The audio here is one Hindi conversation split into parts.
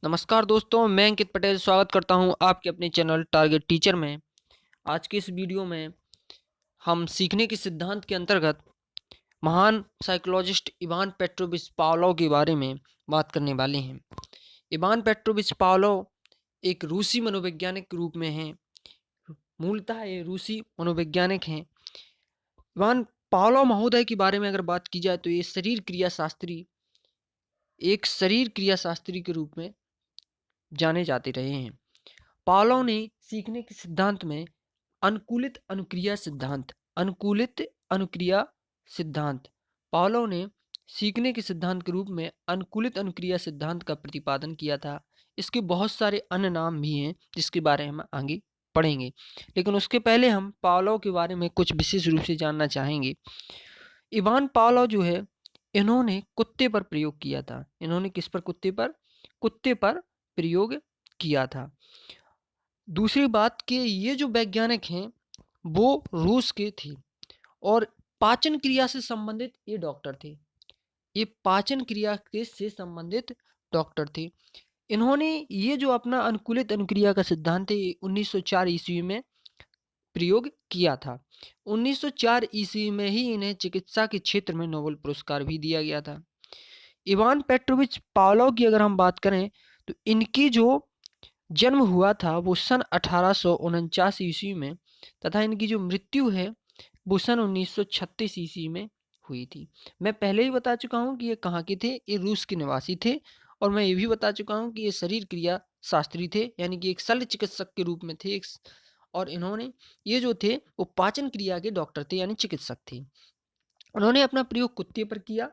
नमस्कार दोस्तों, मैं अंकित पटेल स्वागत करता हूं आपके अपने चैनल टारगेट टीचर में। आज की इस वीडियो में हम सीखने के सिद्धांत के अंतर्गत महान साइकोलॉजिस्ट इवान पेट्रोविच पावलोव के बारे में बात करने वाले हैं। इवान पेट्रोविच पावलोव एक रूसी मनोवैज्ञानिक के रूप में हैं। मूलतः ये रूसी मनोवैज्ञानिक हैं। इवान पावलोव महोदय के बारे में अगर बात की जाए तो ये शरीर क्रिया शास्त्री के रूप में जाने जाते रहे हैं। पावलोव ने सीखने के सिद्धांत में अनुकूलित अनुक्रिया सिद्धांत पावलोव ने सीखने के सिद्धांत के रूप में अनुकूलित अनुक्रिया सिद्धांत का प्रतिपादन किया था। इसके बहुत सारे अन्य नाम भी हैं जिसके बारे में हम आगे पढ़ेंगे, लेकिन उसके पहले हम पावलोव के बारे में कुछ विशेष रूप से जानना चाहेंगे। इवान पावलोव जो है, इन्होंने कुत्ते पर प्रयोग किया था। इन्होंने किस पर? कुत्ते पर प्रयोग किया था। दूसरी बात कि ये जो वैज्ञानिक हैं वो रूस के थे और पाचन क्रिया से संबंधित ये डॉक्टर थे। ये पाचन क्रिया के से संबंधित डॉक्टर थे। इन्होंने ये जो अपना अनुकूलित अनुक्रिया का सिद्धांत है 1904 ईस्वी में प्रयोग किया था। 1904 ईस्वी में ही इन्हें चिकित्सा के क्षेत्र में नोबेल पुरस्कार भी दिया गया था। इवान पेट्रोविच पावलोव की अगर हम बात करें तो इनकी जो जन्म हुआ था वो सन 1849 ईस्वी में तथा इनकी जो मृत्यु है वो सन 1936 ईस्वी में हुई थी। मैं पहले ही बता चुका हूँ कि ये कहाँ के थे। ये रूस के निवासी थे और मैं ये भी बता चुका हूँ कि ये शरीर क्रिया शास्त्री थे, यानी कि एक शल्य चिकित्सक के रूप में थे। और इन्होंने ये जो थे वो पाचन क्रिया के डॉक्टर थे, यानी चिकित्सक थे। उन्होंने अपना प्रयोग कुत्ते पर किया।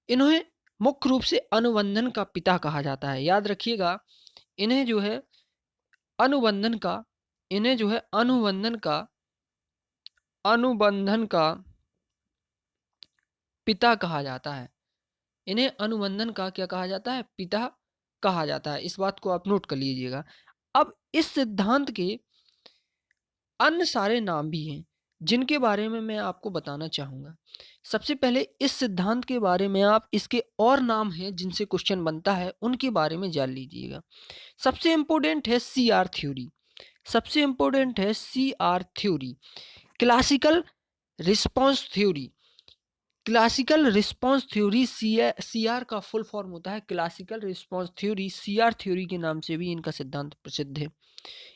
इन्हें मुख्य रूप से अनुबंधन का पिता कहा जाता है। याद रखिएगा, इन्हें जो है अनुबंधन का इन्हें जो है अनुबंधन का पिता कहा जाता है। इन्हें अनुबंधन का क्या कहा जाता है? पिता कहा जाता है। इस बात को आप नोट कर लीजिएगा। अब इस सिद्धांत के अन्य सारे नाम भी हैं जिनके बारे में मैं आपको बताना चाहूँगा। सबसे पहले इस सिद्धांत के बारे में आप इसके और नाम हैं जिनसे क्वेश्चन बनता है उनके बारे में जान लीजिएगा। सबसे इम्पोर्टेंट है CR थ्योरी। सबसे इम्पोर्टेंट है CR theory, classical response theory. Classical response theory CR का फुल फॉर्म होता है classical response theory. CR theory के नाम से भी इनका सिद्धांत प्रसिद्ध है।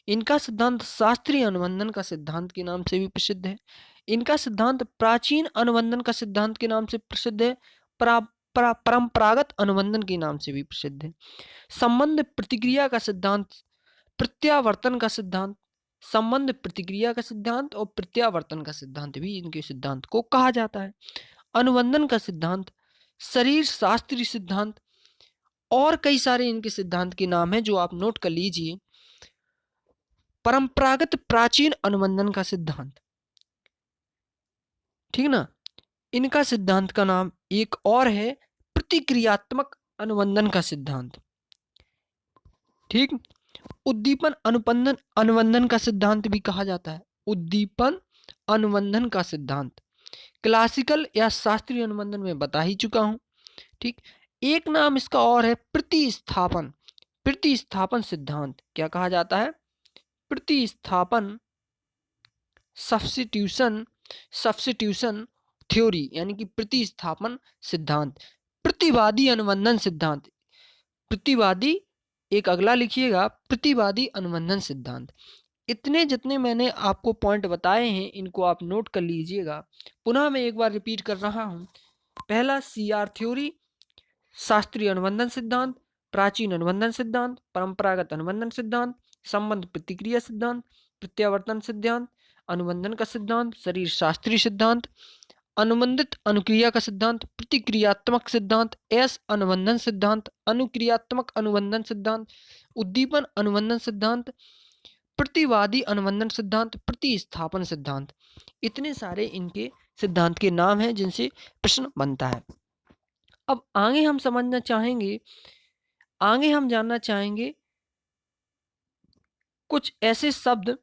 इनका सिद्धांत शास्त्रीय अनुबंधन का सिद्धांत के नाम से भी प्रसिद्ध है। इनका सिद्धांत प्राचीन अनुबंधन का सिद्धांत के नाम से प्रसिद्ध है। परंपरागत अनुबंधन के नाम से भी प्रसिद्ध है। संबंध प्रतिक्रिया का सिद्धांत, प्रत्यावर्तन का सिद्धांत, संबंध प्रतिक्रिया का सिद्धांत और प्रत्यावर्तन का सिद्धांत भी इनके सिद्धांत को कहा जाता है। अनुबंधन का सिद्धांत, शरीर शास्त्रीय सिद्धांत और कई सारे इनके सिद्धांत के नाम हैं जो आप नोट कर लीजिए। परंपरागत प्राचीन अनुबंधन का सिद्धांत, ठीक ना। इनका सिद्धांत का नाम एक और है प्रतिक्रियात्मक अनुबंधन का सिद्धांत, ठीक। उद्दीपन अनुबंधन अनुबंधन का सिद्धांत भी कहा जाता है। उद्दीपन अनुबंधन का सिद्धांत क्लासिकल या शास्त्रीय अनुबंधन में बता ही चुका हूं, ठीक। एक नाम इसका और है प्रतिस्थापन सिद्धांत। क्या कहा जाता है? प्रतिस्थापन, सब्स्टिट्यूशन थ्योरी, यानी कि प्रतिस्थापन सिद्धांत। प्रतिवादी अनुबंधन सिद्धांत, प्रतिवादी, एक अगला लिखिएगा, प्रतिवादी अनुबंधन सिद्धांत। इतने जितने मैंने आपको पॉइंट बताए हैं इनको आप नोट कर लीजिएगा। पुनः मैं एक बार रिपीट कर रहा हूं। पहला CR थ्योरी, शास्त्रीय अनुबंधन सिद्धांत, प्राचीन अनुबंधन सिद्धांत, परंपरागत अनुबंधन सिद्धांत, संबंध प्रतिक्रिया सिद्धांत, प्रत्यावर्तन सिद्धांत, अनुबंधन का सिद्धांत, शरीर शास्त्रीय सिद्धांत, अनुबंधित अनुक्रिया का सिद्धांत, प्रतिक्रियात्मक सिद्धांत, अनुबंधन सिद्धांत, अनुक्रियात्मक अनुबंधन सिद्धांत, उद्दीपन अनुबंधन सिद्धांत, प्रतिवादी अनुबंधन सिद्धांत, प्रतिस्थापन सिद्धांत। इतने सारे इनके सिद्धांत के नाम हैं जिनसे प्रश्न बनता है। अब आगे हम जानना चाहेंगे कुछ ऐसे शब्द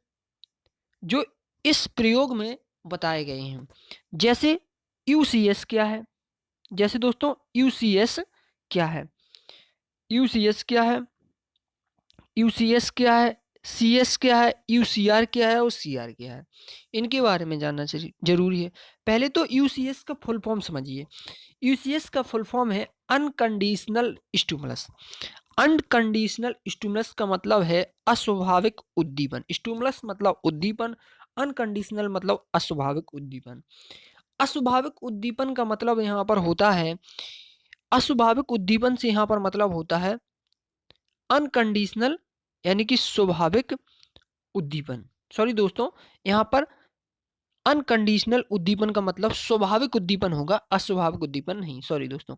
जो इस प्रयोग में बताए गए हैं। जैसे UCS क्या है? जैसे दोस्तों UCS क्या है? UCS क्या है? यूसीएस क्या है, सीएस क्या है, यूसीआर क्या है और सीआर क्या है, इनके बारे में जानना जरूरी है। पहले तो यूसीएस का फुल फॉर्म समझिए। यूसीएस का फुल फॉर्म है अनकंडीशनल स्टिमुलस। अनकंडीशनल स्टिमुलस का मतलब है अस्वाभाविक उद्दीपन। स्टिमुलस मतलब उद्दीपन, अनकंडीशनल मतलब अस्वाभाविक उद्दीपन। अस्वाभाविक उद्दीपन का मतलब यहाँ पर होता है, अस्वाभाविक उद्दीपन से यहाँ पर मतलब होता है अनकंडीशनल यानी कि स्वाभाविक उद्दीपन। सॉरी दोस्तों, यहाँ पर अनकंडीशनल उद्दीपन का मतलब स्वाभाविक उद्दीपन होगा, अस्वाभाविक उद्दीपन नहीं। सॉरी दोस्तों,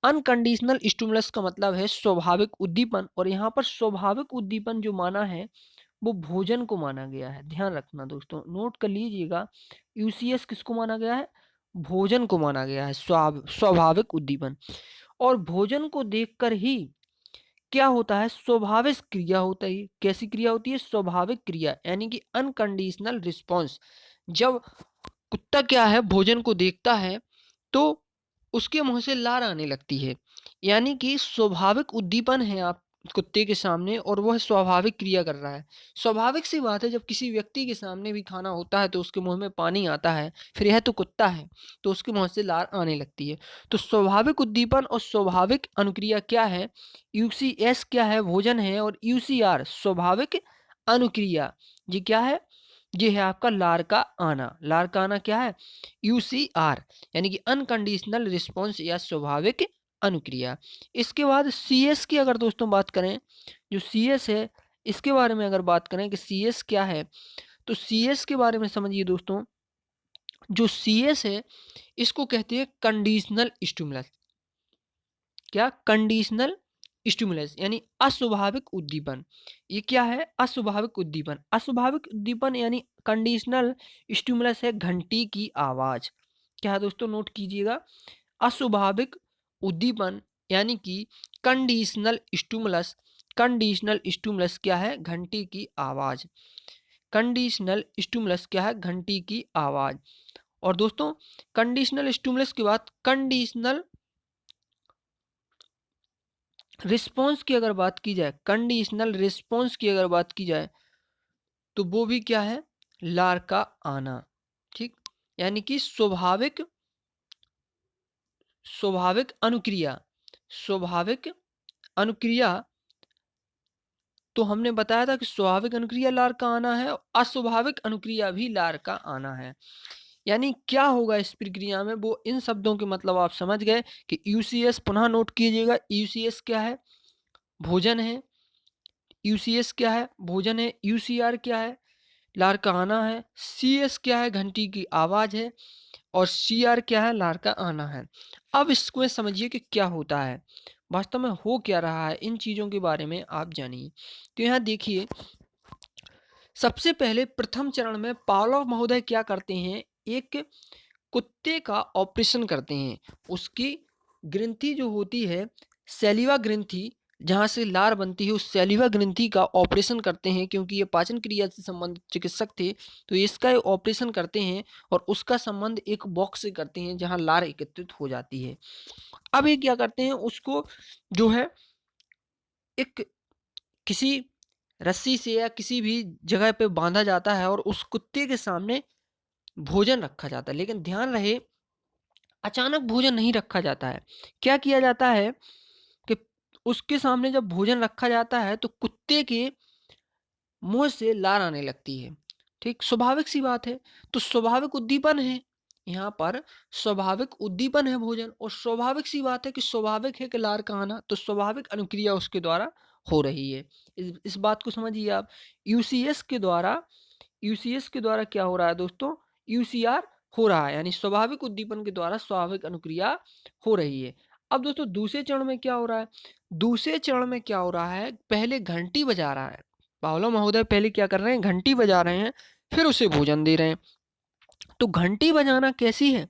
अनकंडीशनल स्टिमुलस का मतलब है स्वाभाविक उद्दीपन, और यहाँ पर स्वाभाविक उद्दीपन जो माना है वो भोजन को माना गया है। ध्यान रखना दोस्तों, नोट कर लीजिएगा, यूसीएस किसको माना गया है, भोजन को माना गया है, स्वाभाविक उद्दीपन। और भोजन को देखकर ही क्या होता है, स्वाभाविक क्रिया होता है। कैसी क्रिया होती है, स्वाभाविक क्रिया, यानी कि अनकंडीशनल रिस्पॉन्स। जब कुत्ता क्या है, भोजन को देखता है तो उसके मुंह से लार आने लगती है, यानी कि स्वाभाविक उद्दीपन है आप कुत्ते के सामने और वह स्वाभाविक क्रिया कर रहा है। स्वाभाविक सी बात है, जब किसी व्यक्ति के सामने भी खाना होता है तो उसके मुंह में पानी आता है, फिर यह तो कुत्ता है तो उसके मुंह से लार आने लगती है। तो स्वाभाविक उद्दीपन और स्वाभाविक अनुक्रिया क्या है, यूसीएस क्या है, भोजन है, और यूसीआर स्वाभाविक अनुक्रिया, ये क्या है, ये है आपका लार का आना। लार का आना क्या है, यूसीआर, यानी कि अनकंडीशनल रिस्पॉन्स या स्वाभाविक अनुक्रिया। इसके बाद सीएस की अगर दोस्तों बात करें, जो सीएस है इसके बारे में अगर बात करें कि सीएस क्या है, तो सीएस के बारे में समझिए दोस्तों। जो सीएस है इसको कहते हैं कंडीशनल स्टिमुलस। क्या, कंडीशनल स्टिमुलस यानी अस्वाभाविक उद्दीपन। ये क्या है, अस्वाभाविक उद्दीपन। अस्वाभाविक उद्दीपन यानी कंडीशनल स्टिमुलस है घंटी की आवाज। क्या है दोस्तों, नोट कीजिएगा, अस्वाभाविक उद्दीपन यानी कि कंडीशनल स्टिमुलस। कंडीशनल स्टिमुलस क्या है, घंटी की आवाज। कंडीशनल स्टिमुलस क्या है, घंटी की आवाज। और दोस्तों, कंडीशनल स्टिमुलस के बाद कंडीशनल रिस्पॉन्स की अगर बात की जाए, कंडीशनल रिस्पॉन्स की अगर बात की जाए तो वो भी क्या है, लार का आना। ठीक, यानी कि स्वाभाविक स्वाभाविक अनुक्रिया। स्वाभाविक अनुक्रिया, तो हमने बताया था कि स्वाभाविक अनुक्रिया लार का आना है, अस्वाभाविक अनुक्रिया भी लार का आना है। यानी क्या होगा इस प्रक्रिया में, वो इन शब्दों के मतलब आप समझ गए कि यूसीएस पुनः नोट कीजिएगा। यूसीएस क्या है, भोजन है। यूसीएस क्या है, भोजन है। यूसीआर क्या है, लार का आना है। सीएस क्या है, घंटी की आवाज है। और सीआर क्या है, लार का आना है। अब इसको समझिए कि क्या होता है, वास्तव में हो क्या रहा है, इन चीजों के बारे में आप जानिए। तो यहाँ देखिए, सबसे पहले प्रथम चरण में पावलोव महोदय क्या करते हैं, एक कुत्ते का ऑपरेशन करते हैं। उसकी ग्रंथि जो होती है, सैलिवा ग्रंथि, जहाँ से लार बनती है, उस सैलिवा ग्रंथि का ऑपरेशन करते हैं। क्योंकि ये पाचन क्रिया से संबंधित चिकित्सक थे तो इसका ऑपरेशन करते हैं और उसका संबंध एक बॉक्स से करते हैं जहाँ लार एकत्रित हो जाती है। अब ये क्या करते हैं, उसको जो है एक किसी रस्सी से या किसी भी जगह पे बांधा जाता है और उस कुत्ते के सामने भोजन रखा जाता है। लेकिन ध्यान रहे, अचानक भोजन नहीं रखा जाता है। क्या किया जाता है कि उसके सामने जब भोजन रखा जाता है तो कुत्ते के मुंह से लार आने लगती है। ठीक, स्वाभाविक सी बात है। तो स्वाभाविक उद्दीपन है, यहाँ पर स्वाभाविक उद्दीपन है भोजन, और स्वाभाविक सी बात है कि स्वाभाविक है कि लार का आना, तो स्वाभाविक अनुक्रिया उसके द्वारा हो रही है। इस बात को समझिए आप। यूसीएस के द्वारा यूसीएस के द्वारा क्या हो रहा है दोस्तों, यूसीआर हो रहा है, यानी स्वाभाविक उद्दीपन के द्वारा स्वाभाविक अनुक्रिया हो रही है। अब दोस्तों दूसरे चरण में क्या हो रहा है, दूसरे चरण में क्या हो रहा है, पहले घंटी बजा रहा है पावलो महोदय। पहले क्या कर रहे हैं, घंटी बजा रहे हैं, फिर उसे भोजन दे रहे हैं। तो घंटी बजाना कैसी है,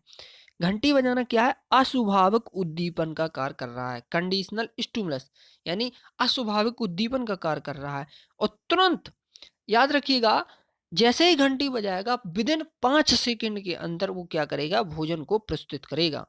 घंटी बजाना क्या है, अस्वाभाविक उद्दीपन का कार्य कर रहा है। कंडीशनल स्टिमुलस यानी अस्वाभाविक उद्दीपन का कार्य कर रहा है। और तुरंत याद रखिएगा, जैसे ही घंटी बजाएगा विदिन 5 सेकंड के अंदर वो क्या करेगा, भोजन को प्रस्तुत करेगा।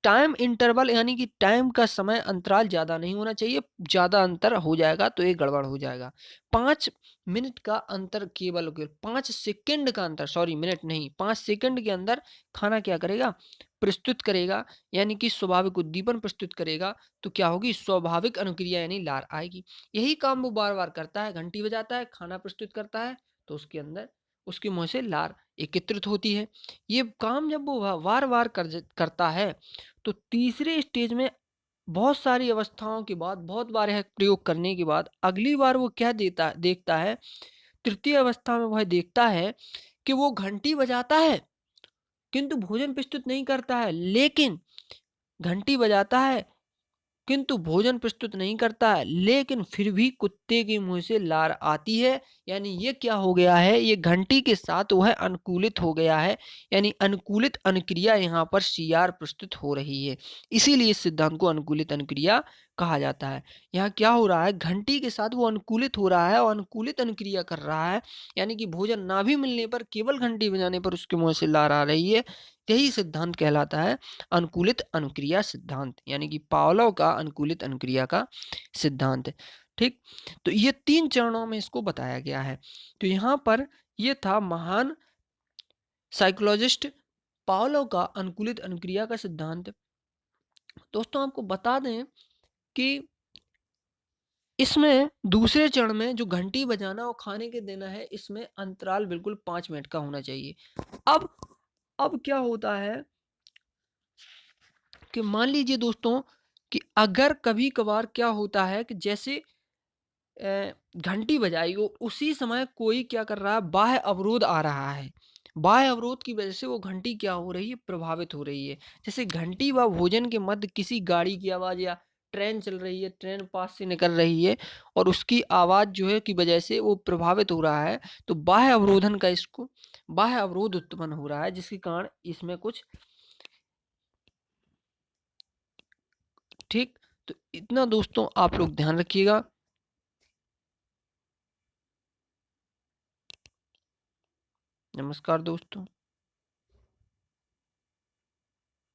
टाइम इंटरवल यानी कि टाइम का समय अंतराल ज़्यादा नहीं होना चाहिए, ज़्यादा अंतर हो जाएगा तो ये गड़बड़ हो जाएगा। 5 मिनट का अंतर केवल और केवल 5 सेकंड का अंतर, सॉरी मिनट नहीं, 5 सेकंड के अंदर खाना क्या करेगा? प्रस्तुत करेगा, यानी कि स्वाभाविक उद्दीपन प्रस्तुत करेगा, तो क्या होगी? स्वाभाविक अनुक्रिया यानी लार आएगी। यही काम वो बार-बार करता है, घंटी बजाता है, खाना प्रस्तुत करता है, तो उसके अंदर उसके मुँह से लार एकत्रित होती है। ये काम जब वो बार-बार करता है, तो तीसरे स्टेज में बहुत सारी अवस्थाओं के बाद, बहुत बार यह प्रयोग करने के बाद, अगली बार वो क्या देखता है, तृतीय अवस्था में वह देखता है कि वो घंटी बजाता है, किंतु भोजन प्रस्तुत नहीं करता है। लेकिन घंटी बजाता है किंतु भोजन प्रस्तुत नहीं करता है, लेकिन फिर भी कुत्ते के मुंह से लार आती है। यानी ये क्या हो गया है? ये घंटी के साथ वह अनुकूलित हो गया है, यानी अनुकूलित अनुक्रिया यहाँ पर सीआर प्रस्तुत हो रही है। इसीलिए इस सिद्धांत को अनुकूलित अनुक्रिया कहा जाता है। यहाँ क्या हो रहा है? घंटी के साथ वो अनुकूलित हो रहा है और अनुकूलित अनुक्रिया कर रहा है, यानी कि भोजन ना भी मिलने पर, केवल घंटी बजाने पर उसके मुंह से लार आ रही है। यही सिद्धांत कहलाता है अनुकूलित अनुक्रिया सिद्धांत, यानी कि पावलोव का अनुकूलित अनुक्रिया का सिद्धांत। ठीक, तो ये 3 चरणों में इसको बताया गया है। तो यहाँ पर ये था महान साइकोलॉजिस्ट पावलोव का अनुकूलित अनुक्रिया का सिद्धांत। दोस्तों आपको बता दें कि इसमें दूसरे चरण में जो घंटी बजाना और खाने के देना है, इसमें अंतराल बिल्कुल 5 मिनट का होना चाहिए। अब अब क्या होता है कि मान लीजिए दोस्तों कि अगर कभी-कभार क्या होता है कि जैसे घंटी बजाई वो उसी समय कोई क्या कर रहा है, बाह्य अवरोध आ रहा है। बाह्य अवरोध की वजह से वो घंटी क्या हो रही है? प्रभावित हो रही है। जैसे घंटी व भोजन के मध्य किसी गाड़ी की आवाज़ या ट्रेन चल रही है, ट्रेन पास से निकल रही है और उसकी आवाज़ जो है की वजह से वो प्रभावित हो रहा है, तो बाह्य अवरोधन का इसको बाह्य अवरोध उत्पन्न हो रहा है, जिसके कारण इसमें कुछ ठीक, तो इतना दोस्तों आप लोग ध्यान रखिएगा। नमस्कार दोस्तों।